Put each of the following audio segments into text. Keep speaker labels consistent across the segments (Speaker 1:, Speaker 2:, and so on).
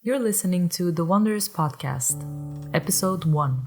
Speaker 1: You're listening to the Woanderers podcast, episode 1.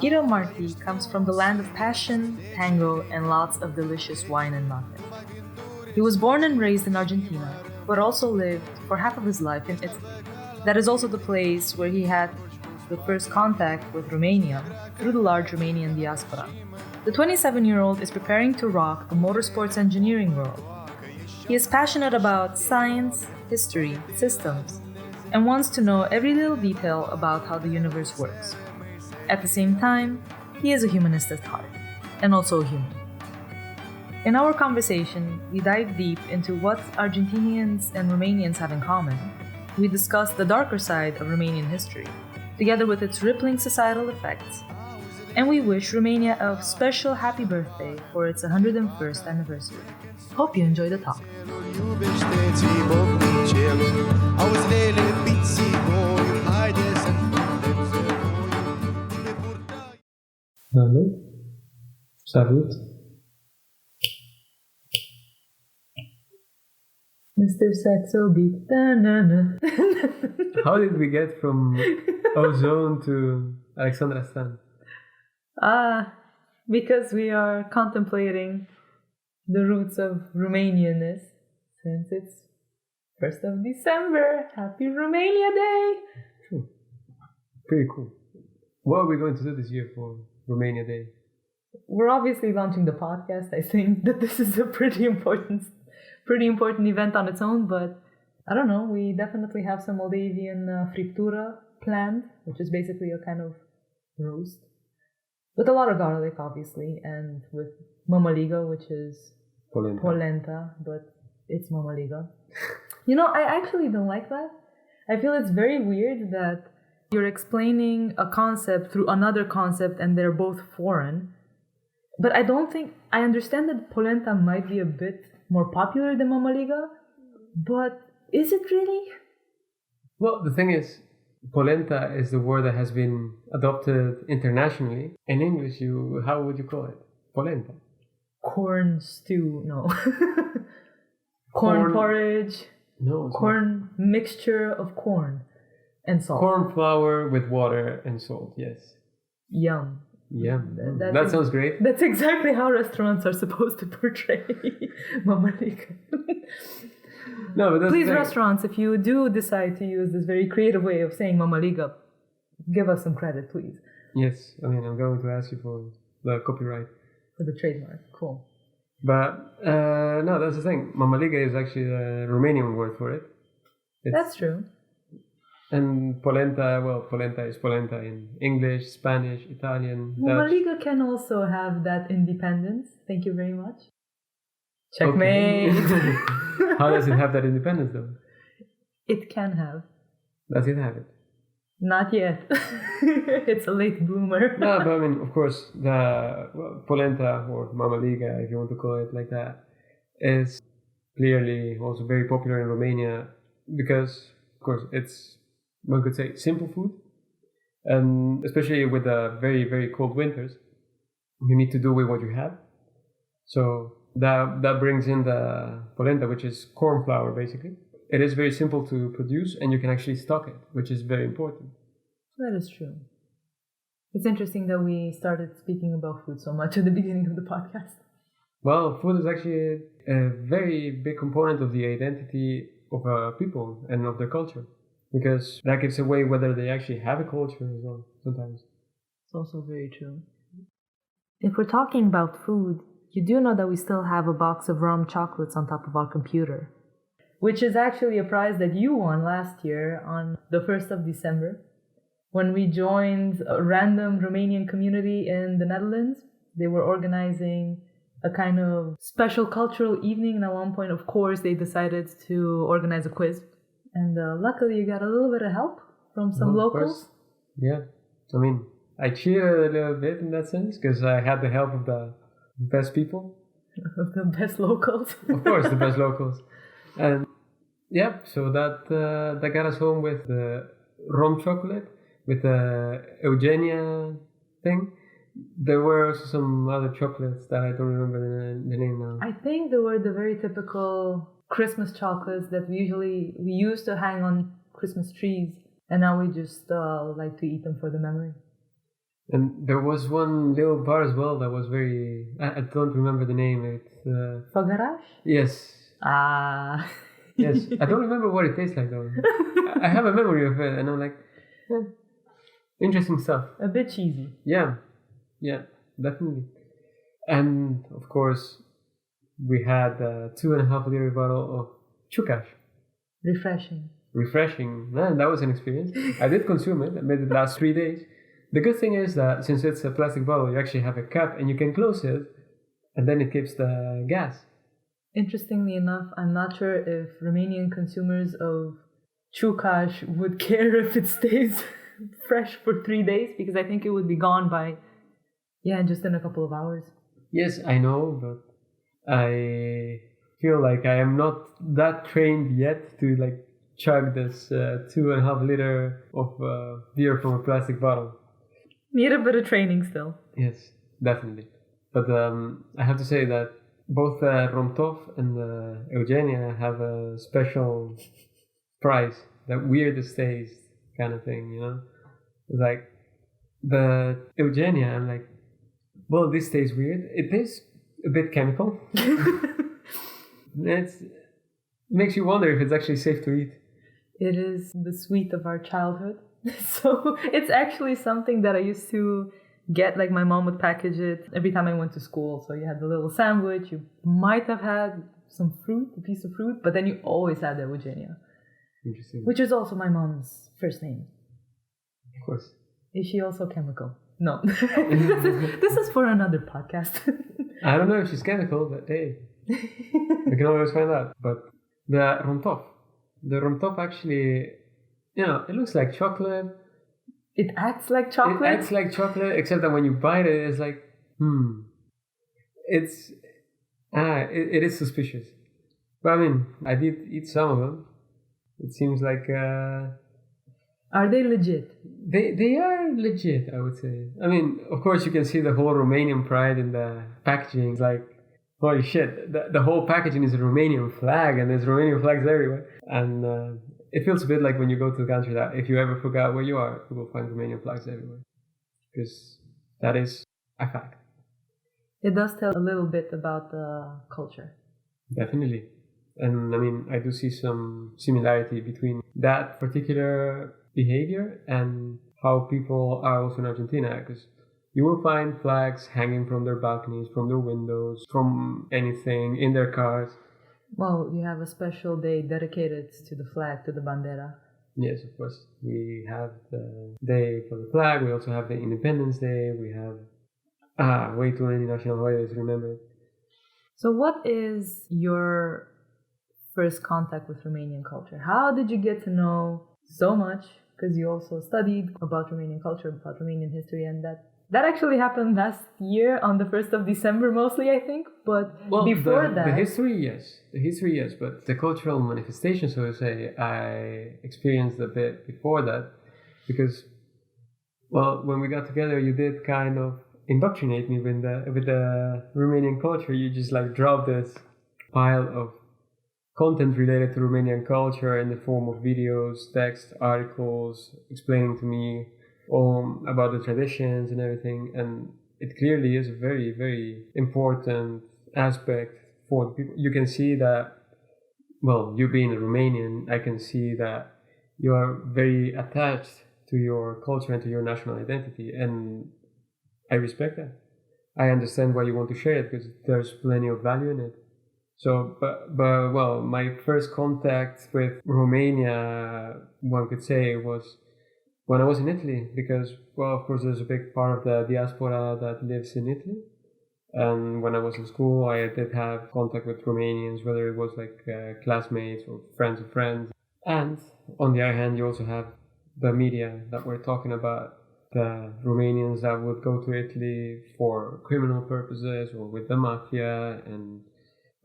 Speaker 1: Guido Marthi comes from the land of passion, tango, and lots of delicious wine and mate. He was born and raised in Argentina, but also lived for half of his life in Italy. That is also the place where he had the first contact with Romania through the large Romanian diaspora. The 27-year-old is preparing to rock the motorsports engineering world. He is passionate about science, history, systems, and wants to know every little detail about how the universe works. At the same time, he is a humanist at heart, and also a human. In our conversation, we dive deep into what Argentinians and Romanians have in common. We discuss the darker side of Romanian history, together with its rippling societal effects. And we wish Romania a special happy birthday for its 101st anniversary. Hope you enjoy the talk.
Speaker 2: Hello. Salut.
Speaker 1: Mr. Saxo beat.
Speaker 2: How did we get from Ozone to Alexandra Stan?
Speaker 1: Because we are contemplating the roots of Romanianness since it's 1st of December. Happy Romania Day!
Speaker 2: True. Pretty cool. What are we going to do this year for Romania Day?
Speaker 1: We're obviously launching the podcast. I think that this is a pretty important event on its own, but I don't know. We definitely have some Moldavian friptura planned, which is basically a kind of roast with a lot of garlic, obviously, and with mămăligă, which is polenta, but it's mămăligă. You know, I actually don't like that. I feel it's very weird that you're explaining a concept through another concept and they're both foreign. But I understand that polenta might be a bit more popular than mămăligă, but is it really?
Speaker 2: Well, the thing is, polenta is the word that has been adopted internationally. In English, how would you call it? Polenta.
Speaker 1: Corn stew, no. Corn porridge.
Speaker 2: No.
Speaker 1: Corn mixture of corn and salt.
Speaker 2: Corn flour with water and salt, yes.
Speaker 1: Yum.
Speaker 2: That sounds great.
Speaker 1: That's exactly how restaurants are supposed to portray mămăligă.
Speaker 2: No, but that's
Speaker 1: please, restaurants, if you do decide to use this very creative way of saying mămăligă, give us some credit, please.
Speaker 2: Yes, I mean, I'm going to ask you for the copyright.
Speaker 1: For the trademark, cool.
Speaker 2: But, no, that's the thing. Mămăligă is actually the Romanian word for it.
Speaker 1: That's true.
Speaker 2: And polenta is polenta in English, Spanish, Italian, Dutch.
Speaker 1: Mămăligă can also have that independence. Thank you very much. Checkmate.
Speaker 2: Okay. How does it have that independence, though?
Speaker 1: It can have.
Speaker 2: Does it have it?
Speaker 1: Not yet. It's a late bloomer.
Speaker 2: No, but I mean, of course, polenta or mămăligă, if you want to call it like that, is clearly also very popular in Romania because, of course, it's, one could say, simple food. And especially with the very, very cold winters, you need to do with what you have. So that brings in the polenta, which is corn flour, basically. It is very simple to produce, and you can actually stock it, which is very important.
Speaker 1: That is true. It's interesting that we started speaking about food so much at the beginning of the podcast.
Speaker 2: Well, food is actually a very big component of the identity of people and of their culture, because that gives away whether they actually have a culture as well, sometimes.
Speaker 1: It's also very true. If we're talking about food, you do know that we still have a box of rum chocolates on top of our computer, which is actually a prize that you won last year on the 1st of December when we joined a random Romanian community in the Netherlands. They were organizing a kind of special cultural evening, and at one point, of course, they decided to organize a quiz. And luckily, you got a little bit of help from some locals.
Speaker 2: Yeah, I mean, I cheated a little bit in that sense because I had the help of the best people.
Speaker 1: The best locals.
Speaker 2: Of course, the best locals. And yeah, so that got us home with the rum chocolate, with the Eugenia thing. There were also some other chocolates that I don't remember the name now.
Speaker 1: I think they were the very typical Christmas chocolates that we used to hang on Christmas trees, and now we just like to eat them for the memory.
Speaker 2: And there was one little bar as well that was very... I don't remember the name. It's...
Speaker 1: Făgăraș?
Speaker 2: Yes.
Speaker 1: Ah.
Speaker 2: Yes. I don't remember what it tastes like though. I have a memory of it and I'm like, interesting stuff.
Speaker 1: A bit cheesy.
Speaker 2: Yeah, definitely. And of course, we had a 2.5 liter bottle of ciucaș. Refreshing. Man, that was an experience. I did consume it. I made it last 3 days. The good thing is that since it's a plastic bottle, you actually have a cap and you can close it and then it keeps the gas.
Speaker 1: Interestingly enough, I'm not sure if Romanian consumers of ciucaș would care if it stays fresh for 3 days, because I think it would be gone by, just in a couple of hours.
Speaker 2: Yes, I know, but I feel like I am not that trained yet to like chug this 2.5 liter of beer from a plastic bottle.
Speaker 1: Need a bit of training still.
Speaker 2: Yes, definitely. But I have to say that both the Romtov and the Eugenia have a special price, that weirdest taste kind of thing, you know? Like the Eugenia, I'm like, well, this tastes weird. It tastes a bit chemical. It makes you wonder if it's actually safe to eat.
Speaker 1: It is the sweet of our childhood. So it's actually something that I used to get, like my mom would package it every time I went to school. So you had the little sandwich, you might have had some fruit, a piece of fruit, but then you always had the Eugenia.
Speaker 2: Interesting.
Speaker 1: Which is also my mom's first name.
Speaker 2: Of course.
Speaker 1: Is she also chemical? No. This is for another podcast.
Speaker 2: I don't know if she's chemical, but hey, we can always find out. But the Romtov actually, it looks like chocolate.
Speaker 1: It acts like chocolate?
Speaker 2: It acts like chocolate, except that when you bite it, it's like, it is suspicious. But I mean, I did eat some of them. It seems like...
Speaker 1: Are they legit?
Speaker 2: They are legit, I would say. I mean, of course, you can see the whole Romanian pride in the packaging. It's like, holy shit, the whole packaging is a Romanian flag, and there's Romanian flags everywhere. And it feels a bit like when you go to the country that if you ever forgot where you are, you will find Romanian flags everywhere. Because that is a fact.
Speaker 1: It does tell a little bit about the culture.
Speaker 2: Definitely. And I mean, I do see some similarity between that particular behavior and how people are also in Argentina, because you will find flags hanging from their balconies, from their windows, from anything, in their cars.
Speaker 1: Well, you have a special day dedicated to the flag, to the bandera.
Speaker 2: Yes, of course. We have the day for the flag, we also have the Independence Day, we have way too many national holidays, remember. So
Speaker 1: what is your first contact with Romanian culture? How did you get to know so much? Because you also studied about Romanian culture, about Romanian history, and that actually happened last year on the 1st of December mostly, I think. But before that...
Speaker 2: The history, yes. But the cultural manifestation, so to say, I experienced a bit before that. Because, well, when we got together, you did kind of indoctrinate me with the Romanian culture. You just like dropped this pile of content related to Romanian culture in the form of videos, text, articles, explaining to me all about the traditions and everything. And it clearly is a very, very important aspect for the people. You can see that, well, you being a Romanian, I can see that you are very attached to your culture and to your national identity. And I respect that. I understand why you want to share it, because there's plenty of value in it. So, but well, my first contact with Romania, one could say, was when I was in Italy, because, well, of course, there's a big part of the diaspora that lives in Italy. And when I was in school, I did have contact with Romanians, whether it was like classmates or friends of friends. And on the other hand, you also have the media that we're talking about, the Romanians that would go to Italy for criminal purposes or with the mafia, and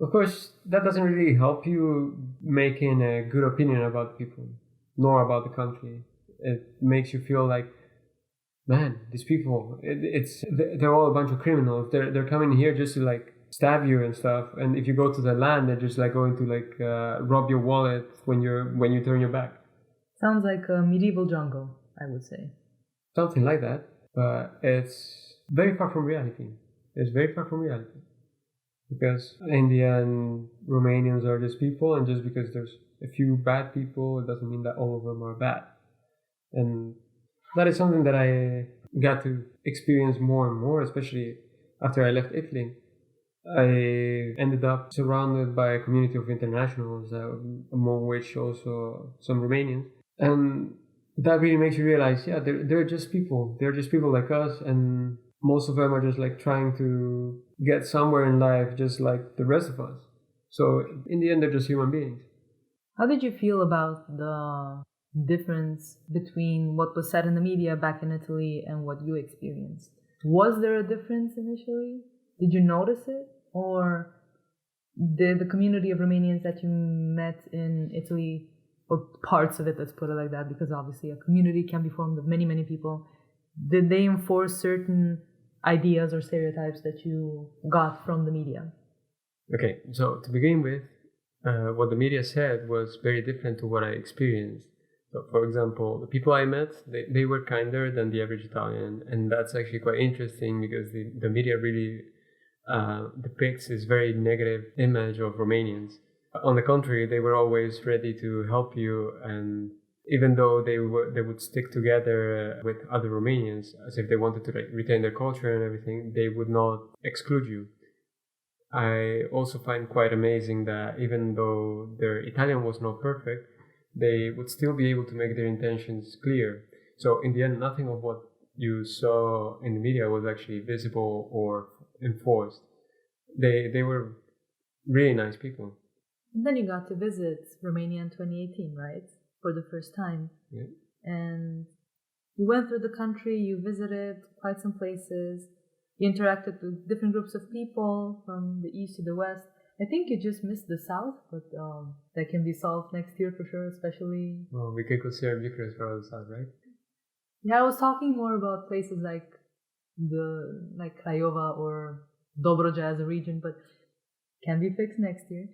Speaker 2: of course that doesn't really help you making a good opinion about people nor about the country. It makes you feel like, man, these people, they're all a bunch of criminals. They're coming here just to like stab you and stuff, and if you go to the land, they're just like going to like rob your wallet when you turn your back.
Speaker 1: Sounds like a medieval jungle, I would say.
Speaker 2: Something like that, but it's very far from reality. It's very far from reality. Because in the end, Romanians are just people, and just because there's a few bad people, it doesn't mean that all of them are bad. And that is something that I got to experience more and more, especially after I left Italy. I ended up surrounded by a community of internationals, among which also some Romanians. And that really makes you realize, yeah, they're just people. They're just people like us, and most of them are just like trying to get somewhere in life, just like the rest of us. So in the end, they're just human beings.
Speaker 1: How did you feel about the difference between what was said in the media back in Italy and what you experienced? Was there a difference initially? Did you notice it? Or did the community of Romanians that you met in Italy, or parts of it, let's put it like that, because obviously a community can be formed of many, many people, did they enforce certain ideas or stereotypes that you got from the media?
Speaker 2: Okay, so to begin with, what the media said was very different to what I experienced. So, for example, the people I met, they were kinder than the average Italian, and that's actually quite interesting because the media really depicts this very negative image of Romanians. On the contrary, they were always ready to help you, and even though they would stick together with other Romanians as if they wanted to retain their culture and everything, they would not exclude you. I also find quite amazing that even though their Italian was not perfect, they would still be able to make their intentions clear. So in the end, nothing of what you saw in the media was actually visible or enforced. They were really nice people.
Speaker 1: And then you got to visit Romania in 2018, right? For the first time.
Speaker 2: Yeah.
Speaker 1: And you went through the country, you visited quite some places, you interacted with different groups of people from the east to the west. I think you just missed the south, but that can be solved next year for sure, especially...
Speaker 2: Well, we can consider Bucharest for the south, right?
Speaker 1: Yeah, I was talking more about places like Craiova or Dobrogea as a region, but can be fixed next year.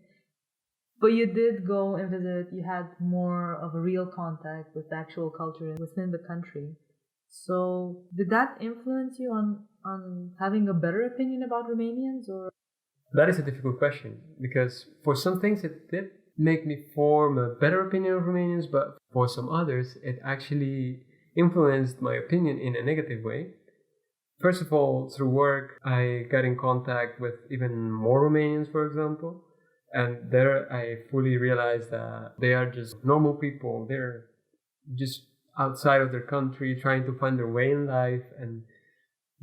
Speaker 1: But you did go and visit, you had more of a real contact with the actual culture within the country. So did that influence you on having a better opinion about Romanians? Or
Speaker 2: that is a difficult question, because for some things it did make me form a better opinion of Romanians, but for some others it actually influenced my opinion in a negative way. First of all, through work, I got in contact with even more Romanians, for example. And there I fully realized that they are just normal people. They're just outside of their country trying to find their way in life, and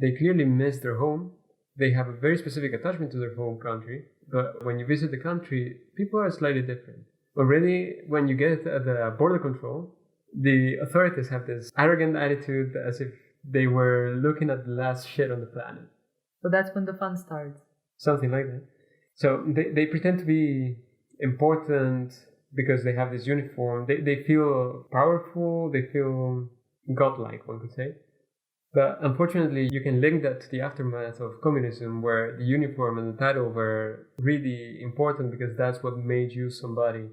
Speaker 2: they clearly miss their home. They have a very specific attachment to their home country, but when you visit the country, people are slightly different. Already, when you get at the border control, the authorities have this arrogant attitude as if they were looking at the last shit on the planet.
Speaker 1: So that's when the fun starts.
Speaker 2: Something like that. So they pretend to be important because they have this uniform. They feel powerful, they feel godlike, one could say. But unfortunately, you can link that to the aftermath of communism, where the uniform and the title were really important because that's what made you somebody.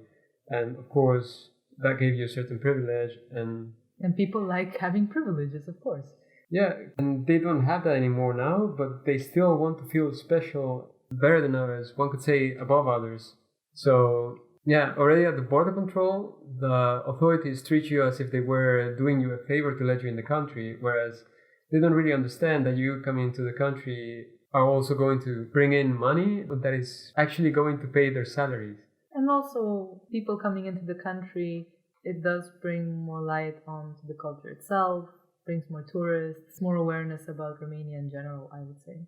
Speaker 2: And of course, that gave you a certain privilege. And
Speaker 1: people like having privileges, of course.
Speaker 2: Yeah, and they don't have that anymore now, but they still want to feel special, better than others, one could say above others. So yeah, already at the border control, the authorities treat you as if they were doing you a favor to let you in the country, whereas they don't really understand that you coming into the country are also going to bring in money that is actually going to pay their salaries.
Speaker 1: And also, people coming into the country, it does bring more light onto the culture itself, brings more tourists, more awareness about Romania in general, I would say.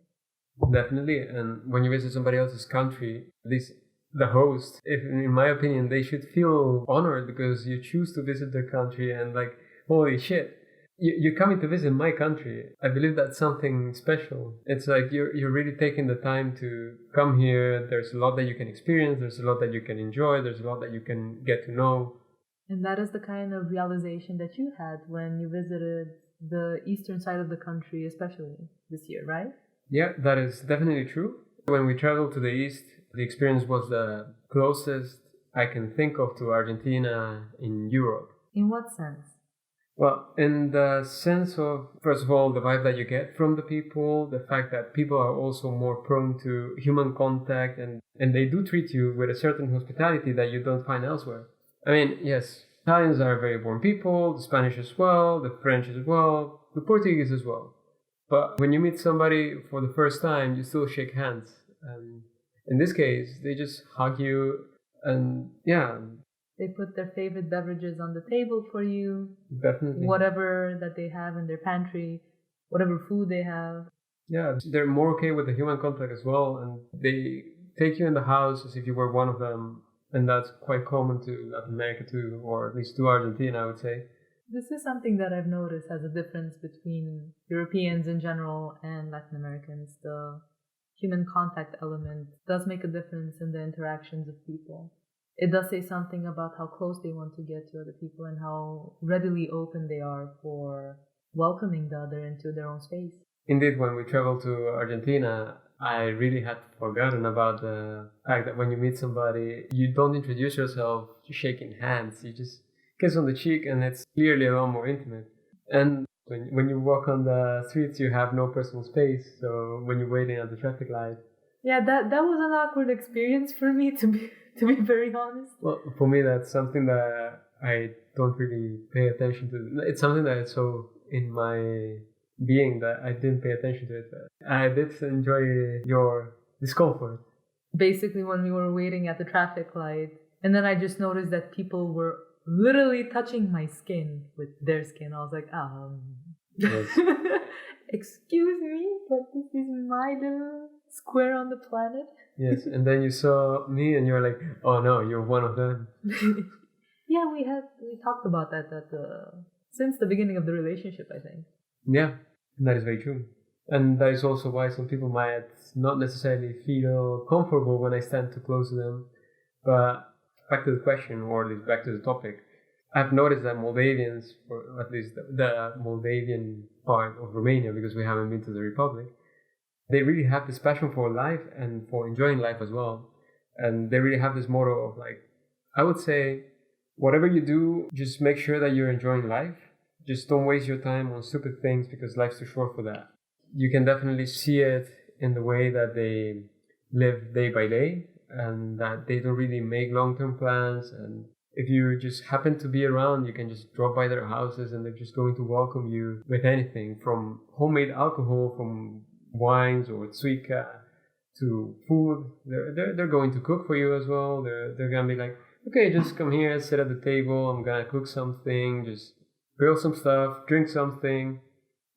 Speaker 2: Definitely, and when you visit somebody else's country, at least the host, in my opinion, they should feel honored because you choose to visit their country, and like holy shit, you're coming to visit my country. I believe that's something special. It's like you're really taking the time to come here. There's a lot that you can experience. There's a lot that you can enjoy. There's a lot that you can get to know.
Speaker 1: And that is the kind of realization that you had when you visited the eastern side of the country, especially this year, right?
Speaker 2: Yeah, that is definitely true. When we traveled to the east, the experience was the closest I can think of to Argentina in Europe.
Speaker 1: In what sense?
Speaker 2: Well, in the sense of, first of all, the vibe that you get from the people, the fact that people are also more prone to human contact, and they do treat you with a certain hospitality that you don't find elsewhere. I mean, yes, Italians are very warm people, the Spanish as well, the French as well, the Portuguese as well. But when you meet somebody for the first time, you still shake hands. And in this case, they just hug you, and yeah.
Speaker 1: They put their favorite beverages on the table for you.
Speaker 2: Definitely.
Speaker 1: Whatever that they have in their pantry, whatever food they have.
Speaker 2: Yeah, they're more okay with the human contact as well, and they take you in the house as if you were one of them, and that's quite common to Latin America too, or at least to Argentina, I would say.
Speaker 1: This is something that I've noticed as a difference between Europeans in general and Latin Americans. The human contact element does make a difference in the interactions of people. It does say something about how close they want to get to other people and how readily open they are for welcoming the other into their own space.
Speaker 2: Indeed, when we traveled to Argentina, I really had forgotten about the fact that when you meet somebody, you don't introduce yourself shaking hands. You just kiss on the cheek, and it's clearly a lot more intimate. And when you walk on the streets, you have no personal space. So when you're waiting at the traffic light,
Speaker 1: yeah, that was an awkward experience for me, to be very honest.
Speaker 2: Well, for me, that's something that I don't really pay attention to. It's something that is so in my being that I didn't pay attention to it. I did enjoy your discomfort.
Speaker 1: Basically, when we were waiting at the traffic light, and then I just noticed that people were literally touching my skin with their skin. I was like,
Speaker 2: Yes.
Speaker 1: Excuse me, but this is my little square on the planet.
Speaker 2: Yes, and then you saw me and you're like, oh no, you're one of them.
Speaker 1: Yeah, we talked about that since the beginning of the relationship, I think.
Speaker 2: Yeah, that is very true. And that is also why some people might not necessarily feel comfortable when I stand too close to them. But back to the question, or at least back to the topic, I've noticed that Moldavians, or at least the Moldavian part of Romania, because we haven't been to the Republic, they really have this passion for life and for enjoying life as well. And they really have this motto of, like, I would say, whatever you do, just make sure that you're enjoying life. Just don't waste your time on stupid things, because life's too short for that. You can definitely see it in the way that they live day by day, and that they don't really make long-term plans. And if you just happen to be around, you can just drop by their houses and they're just going to welcome you with anything, from homemade alcohol, from wines or suika, to food. They're going to cook for you as well. They're gonna be like, okay, just come here, sit at the table, I'm gonna cook something, just grill some stuff, drink something.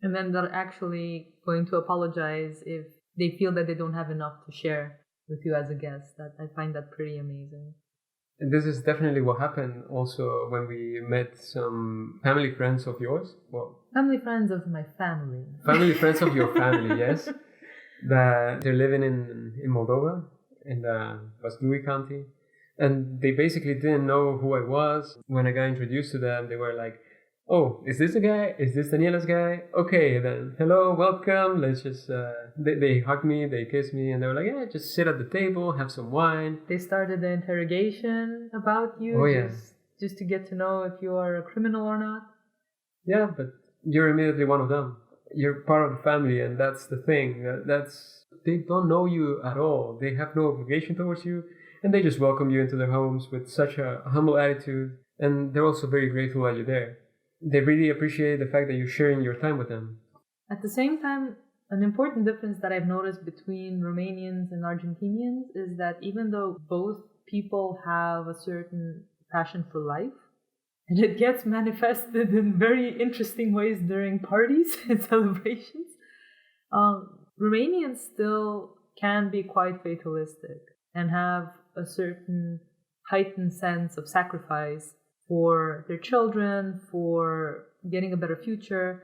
Speaker 1: And then they're actually going to apologize if they feel that they don't have enough to share with you as a guest. That I find that pretty amazing.
Speaker 2: And this is definitely what happened also when we met some family friends of yours. Well,
Speaker 1: family friends of my family.
Speaker 2: Family friends of your family, yes. That they're living in Moldova, in the Vaslui county. And they basically didn't know who I was. When I got introduced to them, they were like, oh, is this the guy? Is this Daniela's guy? Okay, then, hello, welcome. Let's just, they hugged me, they kissed me, and they were like, yeah, just sit at the table, have some wine.
Speaker 1: They started the interrogation about you.
Speaker 2: Oh, yeah.
Speaker 1: Just to get to know if you are a criminal or not.
Speaker 2: Yeah, but you're immediately one of them. You're part of the family, and that's the thing. They don't know you at all. They have no obligation towards you, and they just welcome you into their homes with such a humble attitude, and they're also very grateful that you're there. They really appreciate the fact that you're sharing your time with them.
Speaker 1: At the same time, an important difference that I've noticed between Romanians and Argentinians is that even though both people have a certain passion for life, and it gets manifested in very interesting ways during parties and celebrations, Romanians still can be quite fatalistic and have a certain heightened sense of sacrifice for their children, for getting a better future.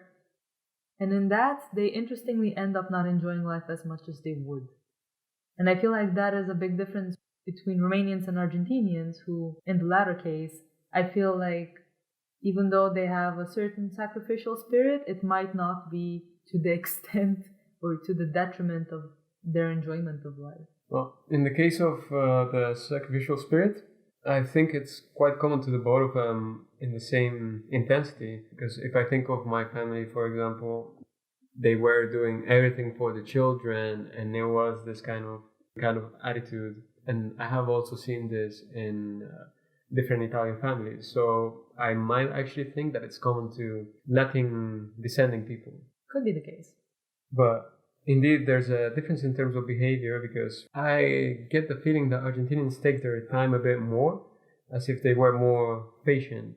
Speaker 1: And in that, they interestingly end up not enjoying life as much as they would. And I feel like that is a big difference between Romanians and Argentinians, who, in the latter case, I feel like even though they have a certain sacrificial spirit, it might not be to the extent or to the detriment of their enjoyment of life.
Speaker 2: Well, in the case of the sacrificial spirit, I think it's quite common to the both of them in the same intensity. Because if I think of my family, for example, they were doing everything for the children, and there was this kind of attitude. And I have also seen this in different Italian families. So I might actually think that it's common to Latin descending people.
Speaker 1: Could be the case.
Speaker 2: But indeed, there's a difference in terms of behavior, because I get the feeling that Argentinians take their time a bit more, as if they were more patient.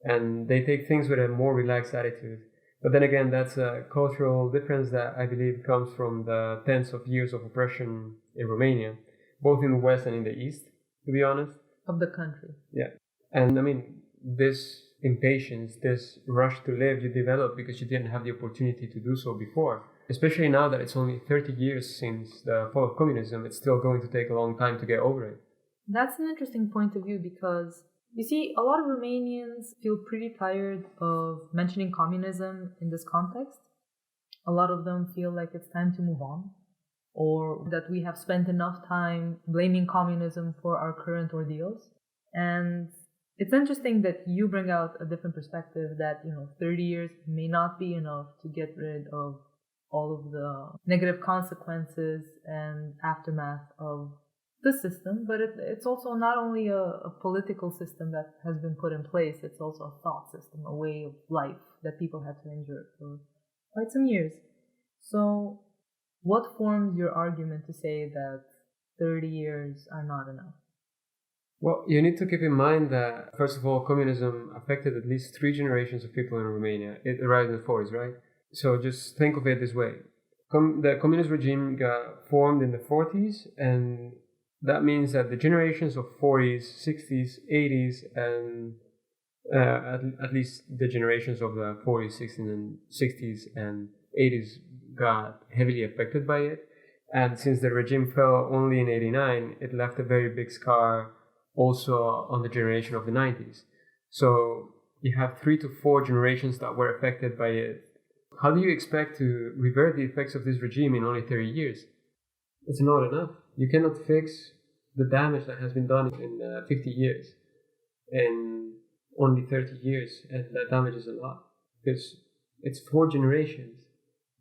Speaker 2: And they take things with a more relaxed attitude. But then again, that's a cultural difference that I believe comes from the tens of years of oppression in Romania, both in the West and in the East, to be honest.
Speaker 1: Of the country.
Speaker 2: Yeah. And I mean, this impatience, this rush to live, you develop because you didn't have the opportunity to do so before. Especially now that it's only 30 years since the fall of communism, it's still going to take a long time to get over it.
Speaker 1: That's an interesting point of view, because you see, a lot of Romanians feel pretty tired of mentioning communism in this context. A lot of them feel like it's time to move on, or that we have spent enough time blaming communism for our current ordeals. And it's interesting that you bring out a different perspective, that 30 years may not be enough to get rid of all of the negative consequences and aftermath of the system, but it's also not only a political system that has been put in place, it's also a thought system, a way of life that people have to endure for quite some years. So what forms your argument to say that 30 years are not enough?
Speaker 2: Well, you need to keep in mind that, first of all, communism affected at least 3 generations of people in Romania. It arrived in the 40s, right? So just think of it this way. The communist regime got formed in the 40s, and that means that the generations of 40s, 60s, 80s, and at least the generations of the 40s, 60s, and 60s and 80s got heavily affected by it. And since the regime fell only in 89, it left a very big scar also on the generation of the 90s. So you have 3 to 4 generations that were affected by it. How do you expect to revert the effects of this regime in only 30 years? It's not enough. You cannot fix the damage that has been done in 50 years in only 30 years, and that damage is a lot, because it's 4 generations.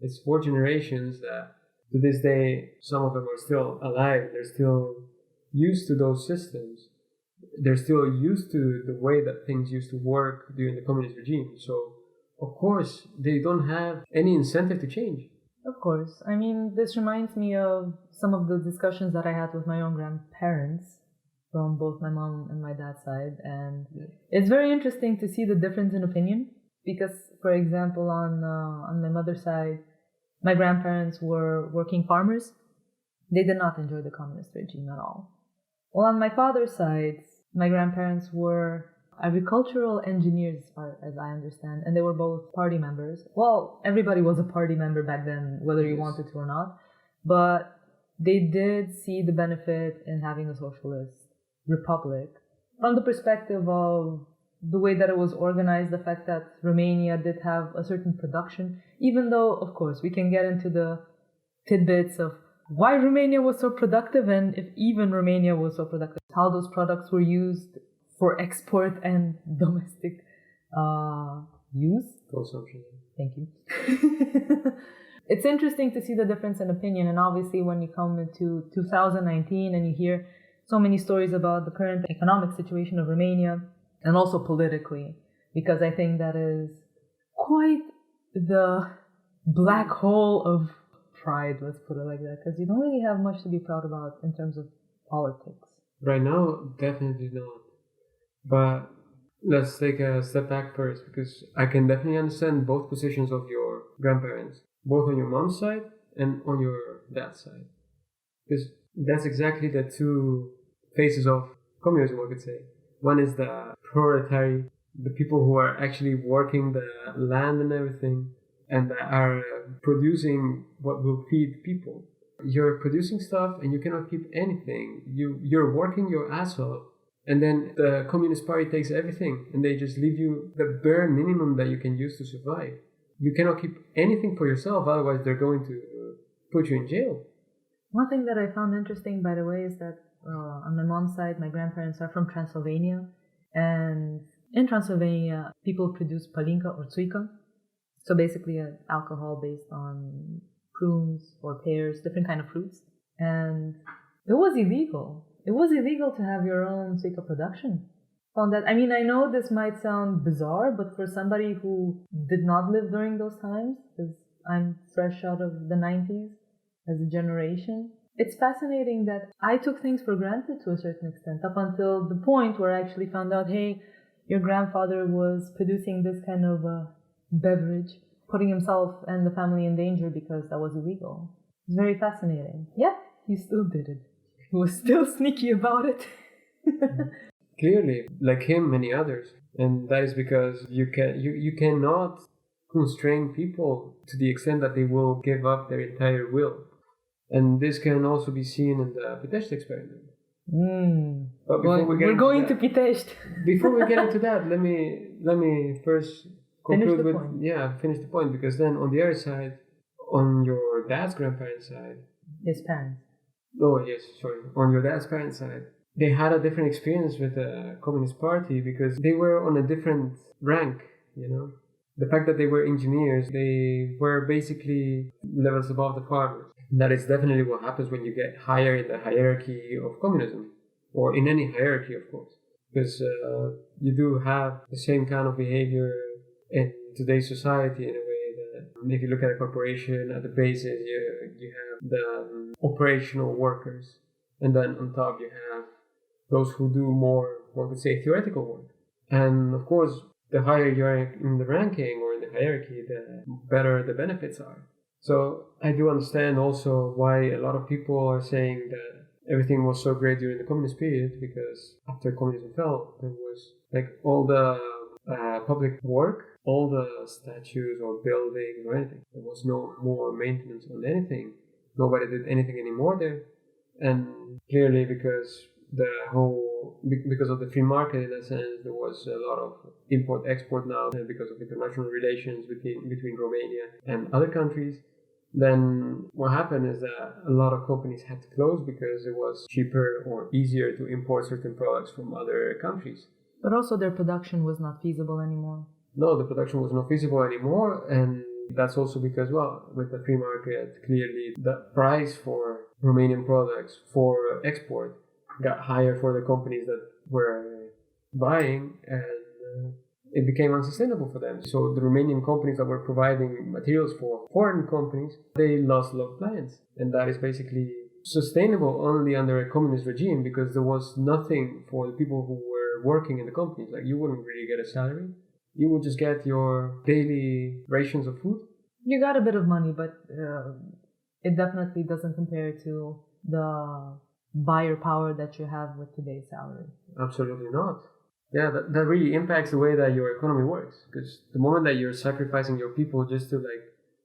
Speaker 2: It's 4 generations that to this day, some of them are still alive. They're still used to those systems. They're still used to the way that things used to work during the communist regime. So, of course, they don't have any incentive to change.
Speaker 1: Of course. I mean, this reminds me of some of the discussions that I had with my own grandparents from both my mom and my dad's side. And it's very interesting to see the difference in opinion. Because, for example, on my mother's side, my grandparents were working farmers. They did not enjoy the communist regime at all. Well, on my father's side, my grandparents were agricultural engineers, as far as I understand, and they were both party members. Well, everybody was a party member back then, whether you wanted to or not, but they did see the benefit in having a socialist republic from the perspective of the way that it was organized, the fact that Romania did have a certain production, even though, of course, we can get into the tidbits of why Romania was so productive, and if even Romania was so productive, how those products were used for export and domestic use.
Speaker 2: Consumption.
Speaker 1: Thank you. It's interesting to see the difference in opinion, and obviously when you come into 2019 and you hear so many stories about the current economic situation of Romania, and also politically, because I think that is quite the black hole of pride, let's put it like that, because you don't really have much to be proud about in terms of politics.
Speaker 2: Right now, definitely not. But let's take a step back first, because I can definitely understand both positions of your grandparents, both on your mom's side and on your dad's side. Because that's exactly the 2 phases of communism, I could say. One is the proletarian the people who are actually working the land and everything, and that are producing what will feed people. You're producing stuff and you cannot keep anything. You're working your ass off, and then the Communist Party takes everything and they just leave you the bare minimum that you can use to survive. You cannot keep anything for yourself, otherwise they're going to put you in jail.
Speaker 1: One thing that I found interesting, by the way, is that on my mom's side, my grandparents are from Transylvania, and in Transylvania, people produce polenta or țuică, so basically an alcohol based on prunes or pears, different kind of fruits, and it was illegal. It was illegal to have your own țuică production. Found that, I mean, I know this might sound bizarre, but for somebody who did not live during those times, because I'm fresh out of the 90s as a generation, it's fascinating that I took things for granted to a certain extent, up until the point where I actually found out, hey, your grandfather was producing this kind of beverage, putting himself and the family in danger because that was illegal. It's very fascinating. Yeah, he still did it. He was still sneaky about it.
Speaker 2: Clearly, like him, many others. And that is because you cannot constrain people to the extent that they will give up their entire will. And this can also be seen in the Pitești experiment. But
Speaker 1: we're going to Pitești.
Speaker 2: Before we get into that, let me first conclude finish the point, because then on the other side, on your dad's grandparents' side,
Speaker 1: his parents.
Speaker 2: On your dad's parents' side, they had a different experience with the Communist Party because they were on a different rank, you know. The fact that they were engineers, they were basically levels above the farmers. That is definitely what happens when you get higher in the hierarchy of communism, or in any hierarchy, of course, because you do have the same kind of behavior in today's society in a way that if you look at a corporation, at the basis you have the operational workers, and then on top you have those who do more, one could say, theoretical work. And of course, the higher you are in the ranking or in the hierarchy, the better the benefits are. So I do understand also why a lot of people are saying that everything was so great during the communist period, because after communism fell, there was like all the public work, all the statues or buildings or anything. There was no more maintenance on anything. Nobody did anything anymore there. And clearly because of the free market, in a sense, there was a lot of import-export now, and because of international relations between Romania and other countries. Then what happened is that a lot of companies had to close because it was cheaper or easier to import certain products from other countries.
Speaker 1: But also their production was not feasible anymore.
Speaker 2: No, the production was not feasible anymore, and that's also because, well, with the free market, clearly the price for Romanian products for export got higher for the companies that were buying, and it became unsustainable for them. So the Romanian companies that were providing materials for foreign companies, they lost a lot of clients. And that is basically sustainable only under a communist regime, because there was nothing for the people who were working in the companies. Like, you wouldn't really get a salary. You would just get your daily rations of food.
Speaker 1: You got a bit of money, but it definitely doesn't compare to the buyer power that you have with today's salary.
Speaker 2: Absolutely not. Yeah, that really impacts the way that your economy works. Because the moment that you're sacrificing your people just to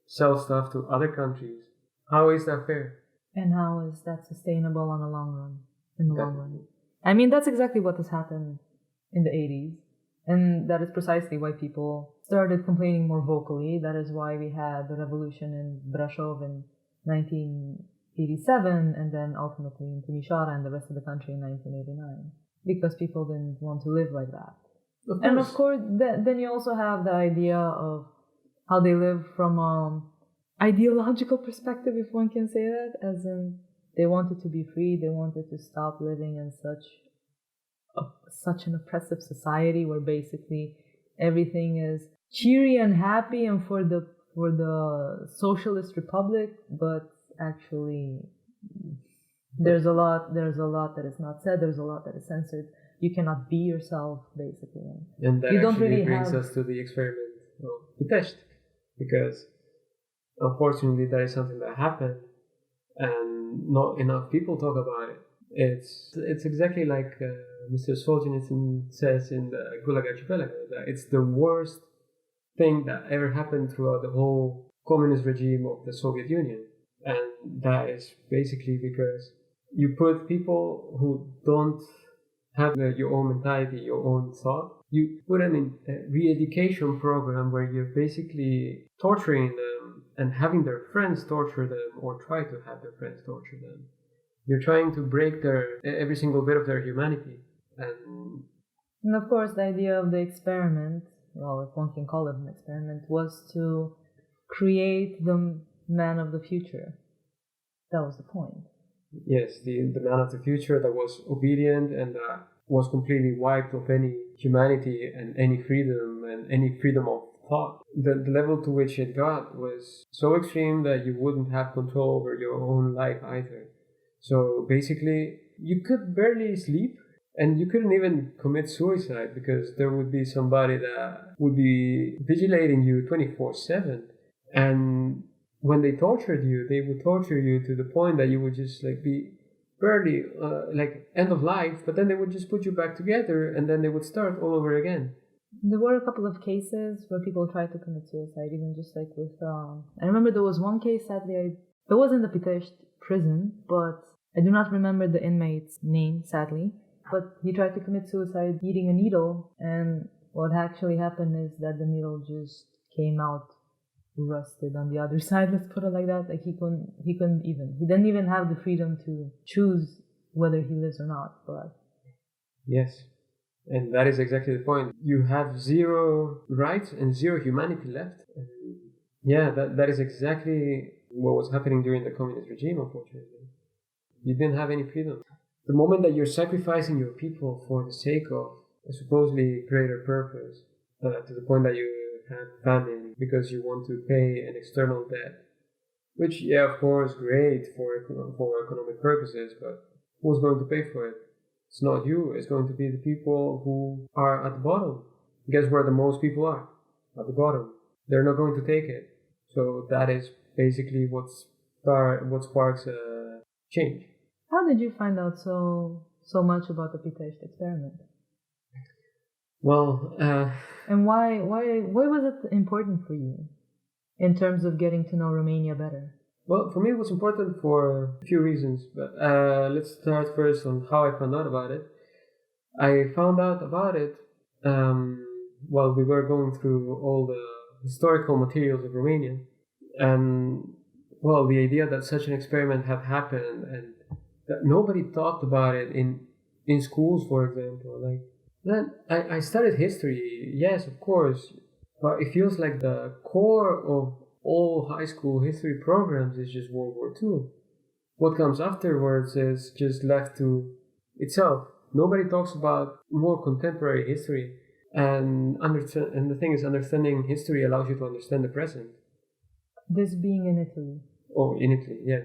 Speaker 2: sell stuff to other countries, how is that fair?
Speaker 1: And how is that sustainable on the long run? In the long run, I mean, that's exactly what has happened in the 80s, and that is precisely why people started complaining more vocally. That is why we had the revolution in Brașov in 1987, and then ultimately in Timișoara and the rest of the country in 1989. Because people didn't want to live like that. And of course, then you also have the idea of how they live from an ideological perspective, if one can say that, as in they wanted to be free, they wanted to stop living in such an oppressive society where basically everything is cheery and happy and for the Socialist Republic, but actually there's a lot that is not said. There's a lot that is censored. You cannot be yourself, basically.
Speaker 2: And that
Speaker 1: you don't
Speaker 2: actually
Speaker 1: really
Speaker 2: brings us to the experiment of Pitești, because unfortunately that is something that happened, and not enough people talk about it. It's exactly like Mr. Solzhenitsyn says in the Gulag Archipelago, that it's the worst thing that ever happened throughout the whole communist regime of the Soviet Union. And that is basically because you put people who don't have your own mentality, your own thought. You put them in a re-education program where you're basically torturing them and having their friends torture them or try to have their friends torture them. You're trying to break every single bit of their humanity.
Speaker 1: And of course, the idea of the experiment, well, if one can call it an experiment, was to create the man of the future. That was the point. Yes,
Speaker 2: the man of the future that was obedient and was completely wiped of any humanity and any freedom of thought. The level to which it got was so extreme that you wouldn't have control over your own life either. So basically, you could barely sleep, and you couldn't even commit suicide because there would be somebody that would be vigilating you 24/7. And when they tortured you, they would torture you to the point that you would just be barely end of life, but then they would just put you back together and then they would start all over again.
Speaker 1: There were a couple of cases where people tried to commit suicide, even just with... I remember there was one case, sadly, it was in the Pitești prison, but I do not remember the inmate's name, sadly. But he tried to commit suicide eating a needle, and what actually happened is that the needle just came out rusted on the other side, let's put it like that. He didn't even have the freedom to choose whether he lives or not. But
Speaker 2: yes, and that is exactly the point. You have zero rights and zero humanity left. And yeah, that is exactly what was happening during the communist regime, unfortunately. You didn't have any freedom. The moment that you're sacrificing your people for the sake of a supposedly greater purpose, to the point that you have famine because you want to pay an external debt, which, yeah, of course, great for economic purposes, but who's going to pay for it? It's not you. It's going to be the people who are at the bottom. Guess where the most people are? At the bottom. They're not going to take it. So that is basically what sparks a change.
Speaker 1: How did you find out so much about the Pitești experiment?
Speaker 2: Well,
Speaker 1: and why was it important for you in terms of getting to know Romania better?
Speaker 2: Well, for me it was important for a few reasons, but let's start first on how I found out about it. I found out about it while we were going through all the historical materials of Romania, and well, the idea that such an experiment had happened and that nobody talked about it in schools, for example. Then I studied history, yes, of course, but it feels like the core of all high school history programs is just World War II. What comes afterwards is just left to itself. Nobody talks about more contemporary history, and the thing is, understanding history allows you to understand the present.
Speaker 1: This being in Italy.
Speaker 2: Oh, in Italy, yeah.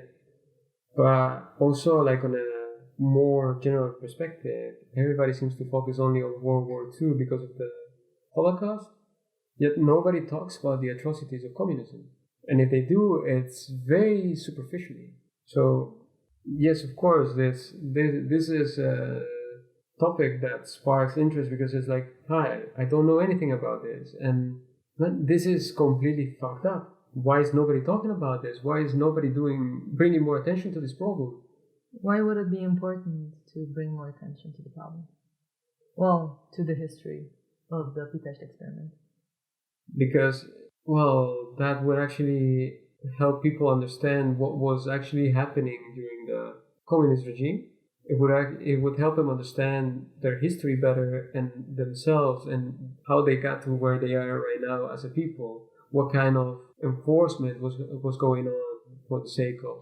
Speaker 2: But also, on a more general perspective, everybody seems to focus only on World War II because of the Holocaust, yet nobody talks about the atrocities of communism. And if they do, it's very superficially. So, yes, of course, this is a topic that sparks interest because it's hi, I don't know anything about this, and this is completely fucked up. Why is nobody talking about this? Why is nobody bringing more attention to this problem?
Speaker 1: Why would it be important to bring more attention to the problem? Well, to the history of the Pitești experiment.
Speaker 2: Because, well, that would actually help people understand what was actually happening during the communist regime. It would help them understand their history better and themselves and how they got to where they are right now as a people. What kind of enforcement was going on for the sake of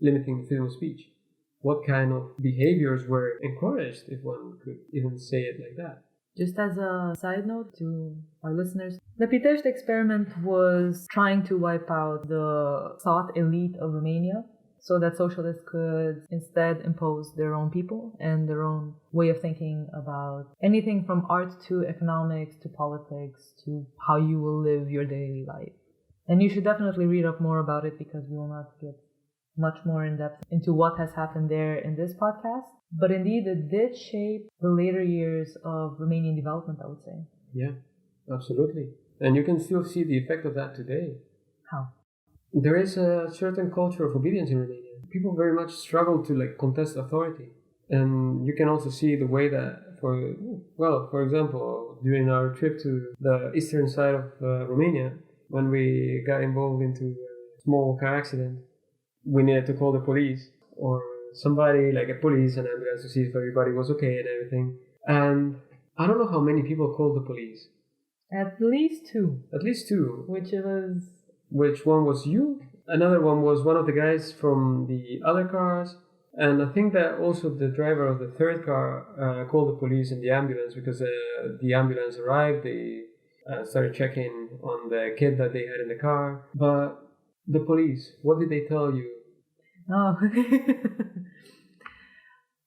Speaker 2: limiting the freedom of speech? What kind of behaviors were encouraged, if one could even say it like that?
Speaker 1: Just as a side note to our listeners, the Pitești experiment was trying to wipe out the thought elite of Romania so that socialists could instead impose their own people and their own way of thinking about anything from art to economics to politics to how you will live your daily life. And you should definitely read up more about it because we will not get much more in depth into what has happened there in this podcast. But indeed, it did shape the later years of Romanian development, I would say.
Speaker 2: Yeah, absolutely. And you can still see the effect of that today.
Speaker 1: How?
Speaker 2: There is a certain culture of obedience in Romania. People very much struggle to contest authority. And you can also see the way that, for example, during our trip to the eastern side of Romania, when we got involved into a small car accident, we needed to call the police or somebody like a police and ambulance to see if everybody was okay and everything. And I don't know how many people called the police.
Speaker 1: At least two.
Speaker 2: At least two.
Speaker 1: Which
Speaker 2: one was you? Another one was one of the guys from the other cars. And I think that also the driver of the third car called the police and the ambulance because the ambulance arrived. They started checking on the kid that they had in the car. But the police, what did they tell you?
Speaker 1: Oh,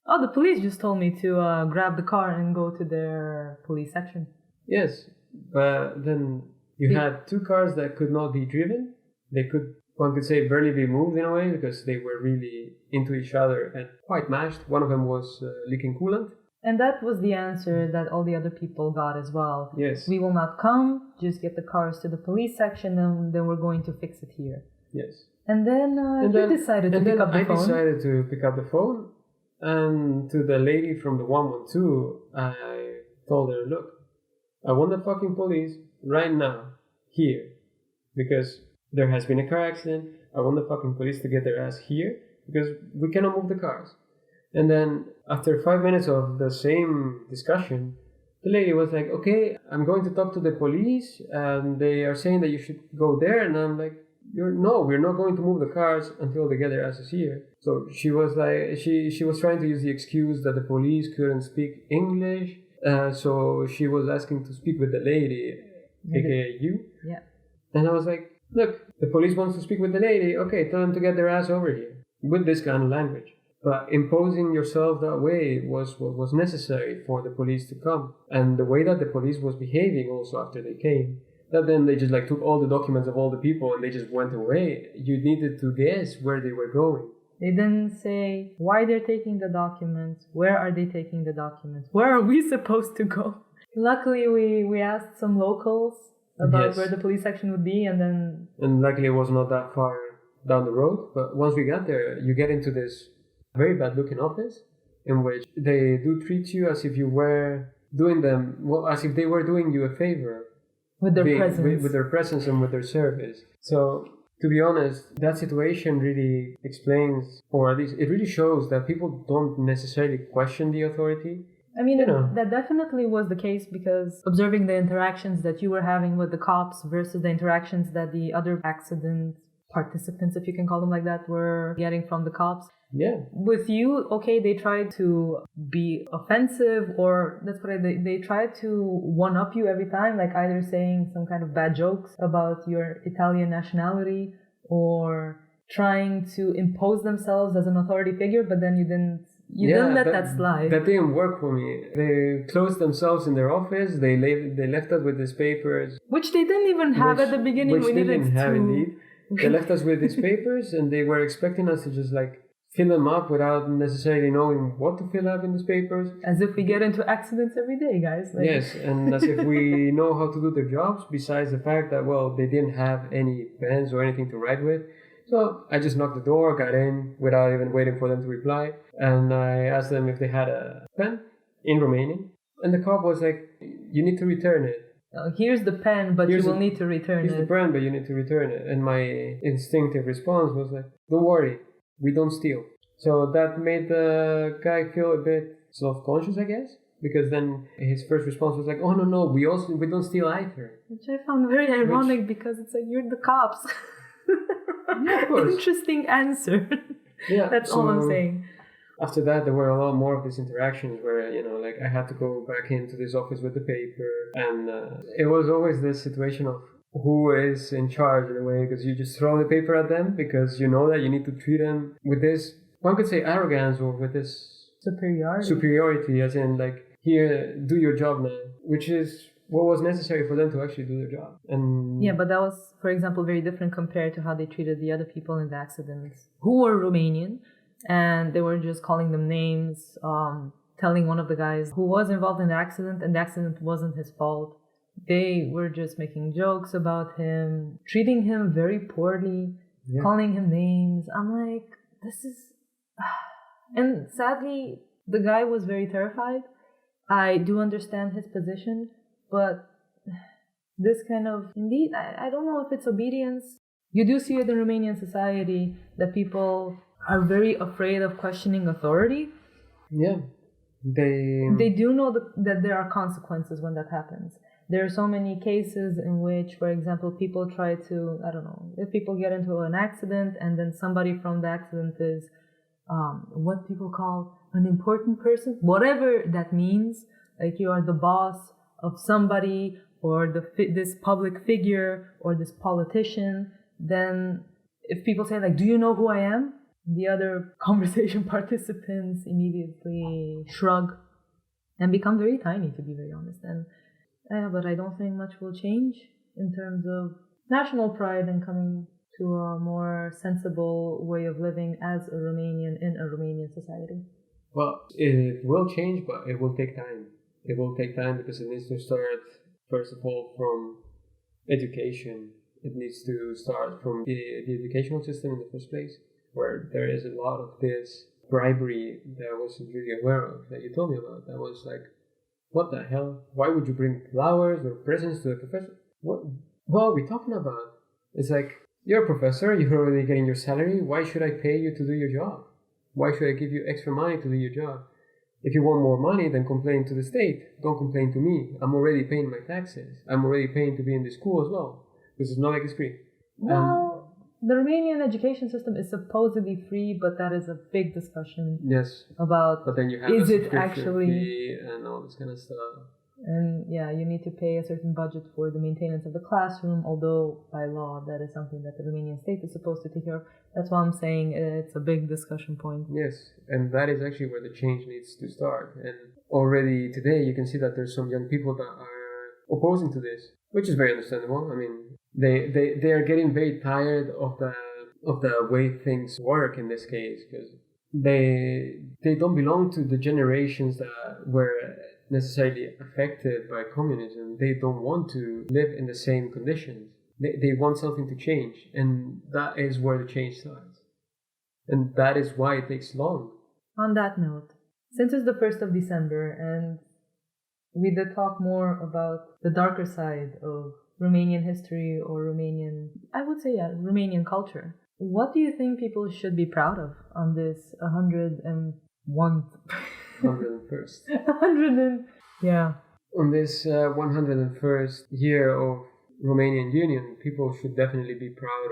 Speaker 1: oh, the police just told me to grab the car and go to their police section.
Speaker 2: Yes, but then you had two cars that could not be driven. They could, one could say, barely be moved in a way because they were really into each other and quite mashed. One of them was leaking coolant.
Speaker 1: And that was the answer that all the other people got as well.
Speaker 2: Yes.
Speaker 1: We will not come, just get the cars to the police section and then we're going to fix it here.
Speaker 2: Yes.
Speaker 1: And then you decided to pick up the phone.
Speaker 2: I decided to pick up the phone, and to the lady from the 112, I told her, look, I want the fucking police right now, here, because there has been a car accident. I want the fucking police to get their ass here, because we cannot move the cars. And then, after 5 minutes of the same discussion, the lady was like, okay, I'm going to talk to the police, and they are saying that you should go there, and I'm like, no, we're not going to move the cars until they get their asses here. So she was like, she was trying to use the excuse that the police couldn't speak English. So she was asking to speak with the lady, aka you.
Speaker 1: Yeah.
Speaker 2: And I was like, look, the police wants to speak with the lady. Okay, tell them to get their ass over here with this kind of language. But imposing yourself that way was what was necessary for the police to come. And the way that the police was behaving also after they came. That then they just took all the documents of all the people and they just went away. You needed to guess where they were going.
Speaker 1: They didn't say why they're taking the documents, where are they taking the documents, where are we supposed to go. Luckily, we asked some locals about where the police section would be, and
Speaker 2: luckily it was not that far down the road. But once we got there, you get into this very bad looking office in which they do treat you as if you were doing them, as if they were doing you a favor.
Speaker 1: With their presence.
Speaker 2: With their presence and with their service. So, to be honest, that situation really explains, or at least it really shows that people don't necessarily question the authority.
Speaker 1: I mean, that definitely was the case because observing the interactions that you were having with the cops versus the interactions that the other accident participants, if you can call them like that, were getting from the cops.
Speaker 2: Yeah.
Speaker 1: With you, okay, they tried to be offensive, or that's what they tried to one-up you every time, like either saying some kind of bad jokes about your Italian nationality or trying to impose themselves as an authority figure, but then you didn't let that slide.
Speaker 2: That didn't work for me. They closed themselves in their office. They left us with these papers,
Speaker 1: which they didn't even have at the beginning.
Speaker 2: Which they didn't have indeed. They left us with these papers, and they were expecting us to just fill them up without necessarily knowing what to fill up in these papers.
Speaker 1: As if we get into accidents every day, guys.
Speaker 2: Yes, and as if we know how to do their jobs, besides the fact that, they didn't have any pens or anything to write with. So I just knocked the door, got in without even waiting for them to reply. And I asked them if they had a pen in Romanian. And the cop was like, you need to return it.
Speaker 1: Here's the pen, but you will need to return it.
Speaker 2: Here's the pen, but you need to return it. And my instinctive response was like, don't worry. We don't steal. So that made the guy feel a bit self-conscious, I guess. Because then his first response was like, oh, no, we don't steal either.
Speaker 1: Which I found very ironic because it's like, you're the cops.
Speaker 2: Yeah, of course.
Speaker 1: Interesting answer.
Speaker 2: Yeah.
Speaker 1: That's all I'm saying.
Speaker 2: After that, there were a lot more of these interactions where, I had to go back into this office with the paper. And it was always this situation of, who is in charge in a way, because you just throw the paper at them because you know that you need to treat them with this, one could say arrogance, or with this
Speaker 1: superiority,
Speaker 2: as in here, do your job now, which is what was necessary for them to actually do their job. And
Speaker 1: yeah, but that was, for example, very different compared to how they treated the other people in the accidents who were Romanian, and they were just calling them names, telling one of the guys who was involved in the accident, and the accident wasn't his fault. They were just making jokes about him, treating him very poorly, calling him names. I'm like, this is... And sadly, the guy was very terrified. I do understand his position, but this kind of... Indeed, I don't know if it's obedience. You do see it in Romanian society that people are very afraid of questioning authority.
Speaker 2: Yeah.
Speaker 1: They do know that there are consequences when that happens. There are so many cases in which, for example, people try to, I don't know, if people get into an accident and then somebody from the accident is what people call an important person, whatever that means, like you are the boss of somebody or this public figure or this politician, then if people say like, do you know who I am? The other conversation participants immediately shrug and become very tiny, to be very honest. And but I don't think much will change in terms of national pride and coming to a more sensible way of living as a Romanian in a Romanian society.
Speaker 2: Well, it will change, but it will take time. It will take time because it needs to start, first of all, from education. It needs to start from the educational system in the first place, where there is a lot of this bribery that I wasn't really aware of, that you told me about. That was like, what the hell? Why would you bring flowers or presents to a professor? What are we talking about? It's like, you're a professor, you're already getting your salary. Why should I pay you to do your job? Why should I give you extra money to do your job? If you want more money, then complain to the state. Don't complain to me. I'm already paying my taxes. I'm already paying to be in the school as well. This is not like it's free.
Speaker 1: Well, the Romanian education system is supposedly free, but that is a big discussion.
Speaker 2: Yes.
Speaker 1: About
Speaker 2: but then you have
Speaker 1: is
Speaker 2: a
Speaker 1: it actually
Speaker 2: fee and all this kind of stuff.
Speaker 1: And yeah, you need to pay a certain budget for the maintenance of the classroom, although by law that is something that the Romanian state is supposed to take care of. That's why I'm saying it's a big discussion point.
Speaker 2: Yes, and that is actually where the change needs to start. And already today you can see that there's some young people that are opposing to this, which is very understandable. I mean, they are getting very tired of the way things work in this case, because they don't belong to the generations that were necessarily affected by communism. They don't want to live in the same conditions. They want something to change, and that is where the change starts. And that is why it takes long.
Speaker 1: On that note, since it's the 1st of December and we did talk more about the darker side of Romanian history or Romanian culture, what do you think people should be proud of on this 101st?
Speaker 2: 101st.
Speaker 1: Yeah.
Speaker 2: On this 101st year of Romanian Union, people should definitely be proud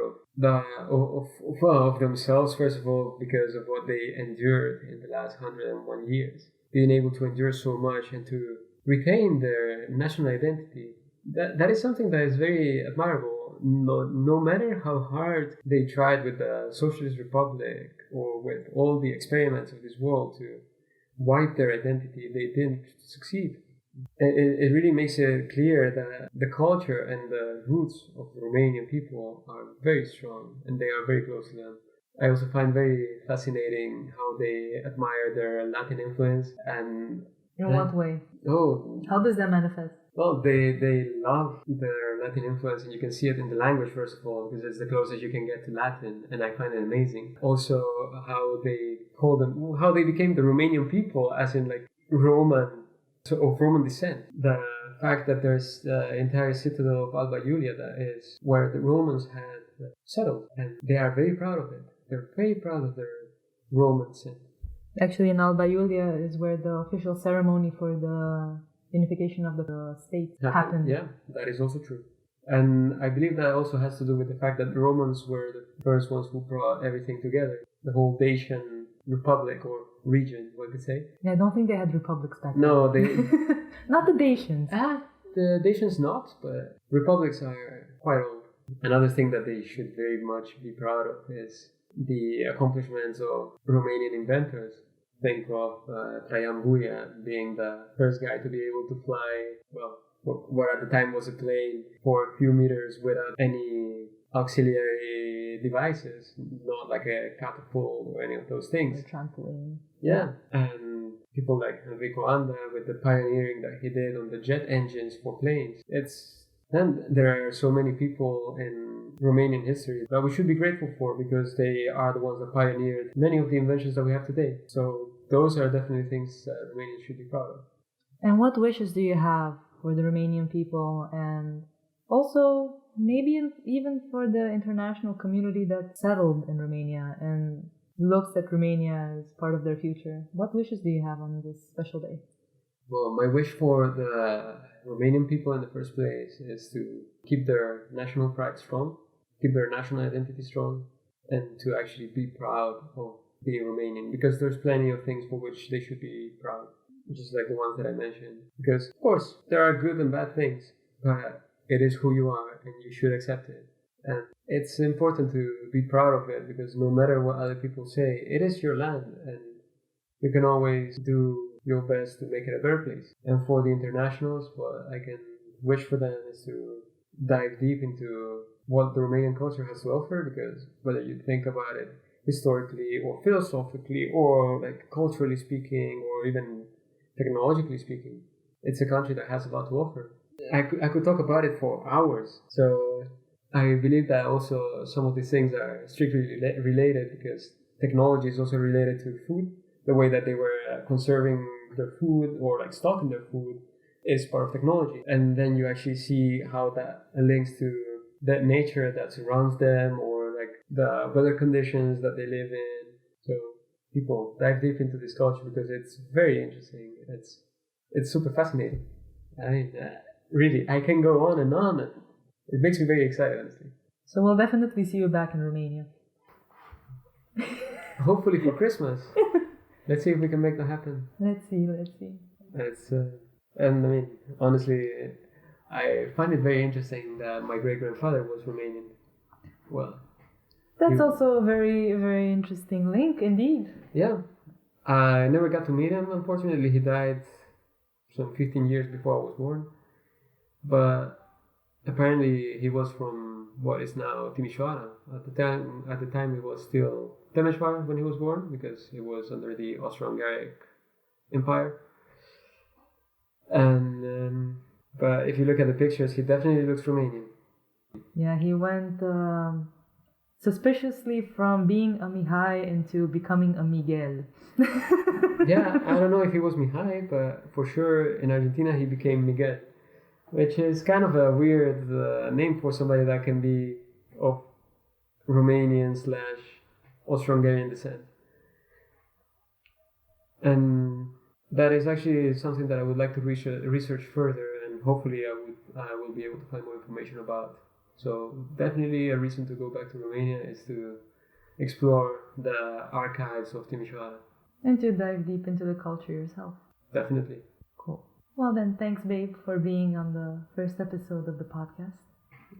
Speaker 2: of themselves, first of all, because of what they endured in the last 101 years. Being able to endure so much and to retain their national identity, that is something that is very admirable. No matter how hard they tried with the Socialist Republic or with all the experiments of this world to wipe their identity, they didn't succeed. It really makes it clear that the culture and the roots of the Romanian people are very strong and they are very close to them. I also find very fascinating how they admire their Latin influence. And
Speaker 1: in what way?
Speaker 2: Oh,
Speaker 1: how does that manifest?
Speaker 2: Well, they love their Latin influence, and you can see it in the language, first of all, because it's the closest you can get to Latin, and I find it amazing. Also, how they became the Romanian people, as in like of Roman descent. The fact that there's the entire citadel of Alba Iulia that is where the Romans had settled, and they are very proud of it. They're very proud of their Roman descent.
Speaker 1: Actually, in Alba Iulia is where the official ceremony for the unification of the state happened.
Speaker 2: Yeah, that is also true. And I believe that also has to do with the fact that the Romans were the first ones who brought everything together. The whole Dacian Republic or region, one could say.
Speaker 1: Yeah, I don't think they had republics back then.
Speaker 2: No, they...
Speaker 1: Not the Dacians.
Speaker 2: The Dacians not, but republics are quite old. Another thing that they should very much be proud of is the accomplishments of Romanian inventors. Think of Traian Buia being the first guy to be able to fly, well, what at the time was a plane for a few meters without any auxiliary devices, not like a catapult or any of those things.
Speaker 1: A trampoline.
Speaker 2: Yeah, and people like Enrico Anda with the pioneering that he did on the jet engines for planes. And there are so many people in Romanian history that we should be grateful for because they are the ones that pioneered many of the inventions that we have today. So those are definitely things that Romanians should be proud of.
Speaker 1: And what wishes do you have for the Romanian people, and also maybe even for the international community that settled in Romania and looks at Romania as part of their future? What wishes do you have on this special day?
Speaker 2: Well, my wish for the Romanian people in the first place is to keep their national pride strong, keep their national identity strong, and to actually be proud of being Romanian, because there's plenty of things for which they should be proud, just like the ones that I mentioned. Because, of course, there are good and bad things, but it is who you are and you should accept it. And it's important to be proud of it, because no matter what other people say, it is your land and you can always do your best to make it a better place. And for the internationals, what I can wish for them is to dive deep into what the Romanian culture has to offer, because whether you think about it historically or philosophically or like culturally speaking or even technologically speaking, it's a country that has a lot to offer. I could talk about it for hours. So I believe that also some of these things are strictly related, because technology is also related to food. The way that they were conserving their food or like stocking their food is part of technology. And then you actually see how that links to that nature that surrounds them, or like the weather conditions that they live in. So people dive deep into this culture because it's very interesting. It's super fascinating. I mean, really, I can go on and on. It makes me very excited, honestly.
Speaker 1: So we'll definitely see you back in Romania.
Speaker 2: Hopefully for Christmas. Let's see if we can make that happen.
Speaker 1: Let's see.
Speaker 2: And I mean, honestly, I find it very interesting that my great-grandfather was Romanian. Well,
Speaker 1: that's also a very, very interesting link, indeed.
Speaker 2: Yeah. I never got to meet him, unfortunately. He died some 15 years before I was born. But apparently he was from what is now Timișoara. At the time he was still Timișoara when he was born, because he was under the Austro-Hungarian Empire. And but if you look at the pictures, he definitely looks Romanian.
Speaker 1: Yeah, he went suspiciously from being a Mihai into becoming a Miguel.
Speaker 2: Yeah, I don't know if he was Mihai, but for sure in Argentina he became Miguel, which is kind of a weird name for somebody that can be of Romanian/Austro-Hungarian descent. And that is actually something that I would like to research further, and hopefully I will be able to find more information about. So definitely a reason to go back to Romania is to explore the archives of Timișoara.
Speaker 1: And to dive deep into the culture yourself.
Speaker 2: Definitely.
Speaker 1: Cool. Well then, thanks babe for being on the first episode of the podcast.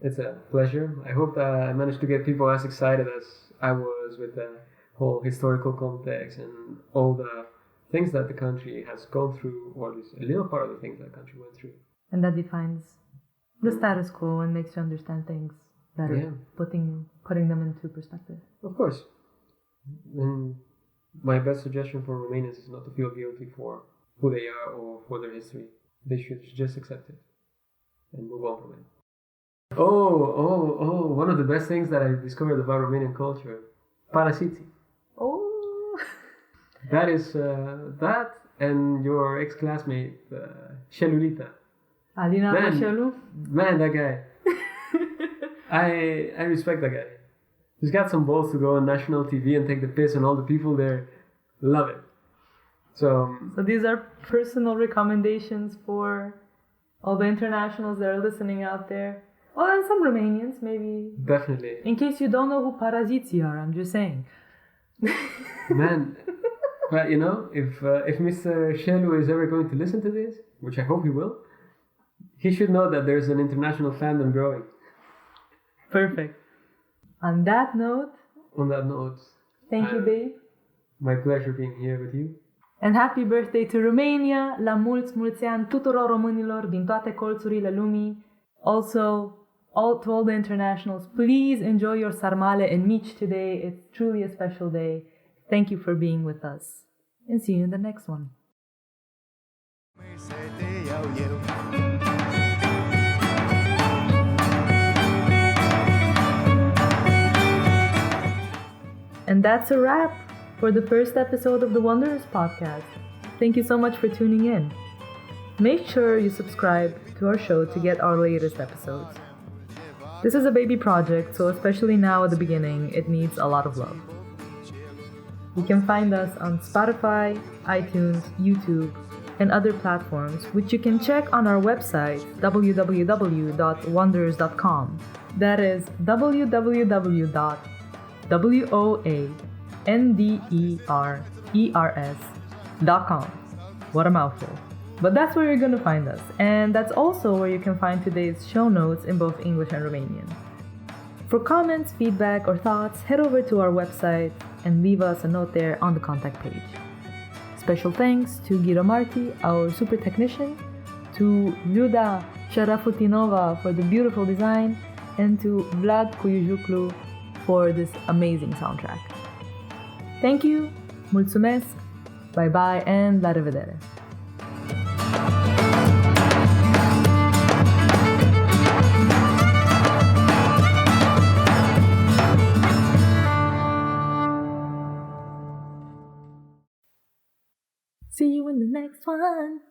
Speaker 2: It's a pleasure. I hope that I managed to get people as excited as I was with the whole historical context and all the things that the country has gone through, or at least a little part of the things that the country went through.
Speaker 1: And that defines the status quo and makes you understand things better, yeah. Putting them into perspective.
Speaker 2: Of course. And my best suggestion for Romanians is not to feel guilty for who they are or for their history. They should just accept it and move on from it. Oh, one of the best things that I discovered about Romanian culture, parasiții.
Speaker 1: Oh!
Speaker 2: That is, that and your ex-classmate, Shelulita.
Speaker 1: Alina Shelu?
Speaker 2: Man, that guy. I respect that guy. He's got some balls to go on national TV and take the piss on all the people there. Love it. So
Speaker 1: these are personal recommendations for all the internationals that are listening out there. Oh, and some Romanians, maybe.
Speaker 2: Definitely.
Speaker 1: In case you don't know who parasiții are, I'm just saying.
Speaker 2: Man, but you know, if Mr. Shelu is ever going to listen to this, which I hope he will, he should know that there's an international fandom growing.
Speaker 1: Perfect. On that note,
Speaker 2: thank
Speaker 1: you, babe.
Speaker 2: My pleasure being here with you.
Speaker 1: And happy birthday to Romania! La mulți ani tuturor românilor din toate colțurile lumii. Also, to all the internationals, please enjoy your sarmale and mici today. It's truly a special day. Thank you for being with us. And see you in the next one. And that's a wrap for the first episode of the Woanderers podcast. Thank you so much for tuning in. Make sure you subscribe to our show to get our latest episodes. This is a baby project, so especially now at the beginning, it needs a lot of love. You can find us on Spotify, iTunes, YouTube, and other platforms, which you can check on our website, www.woanderers.com. That is www.woanderers.com. What a mouthful. But that's where you're gonna find us, and that's also where you can find today's show notes in both English and Romanian. For comments, feedback, or thoughts, head over to our website and leave us a note there on the contact page. Special thanks to Guido Marthi, our super technician, to Luda Sharafutinova for the beautiful design, and to Vlad Cuiujuclu for this amazing soundtrack. Thank you, mulțumesc, bye bye, and la revedere! See you in the next one.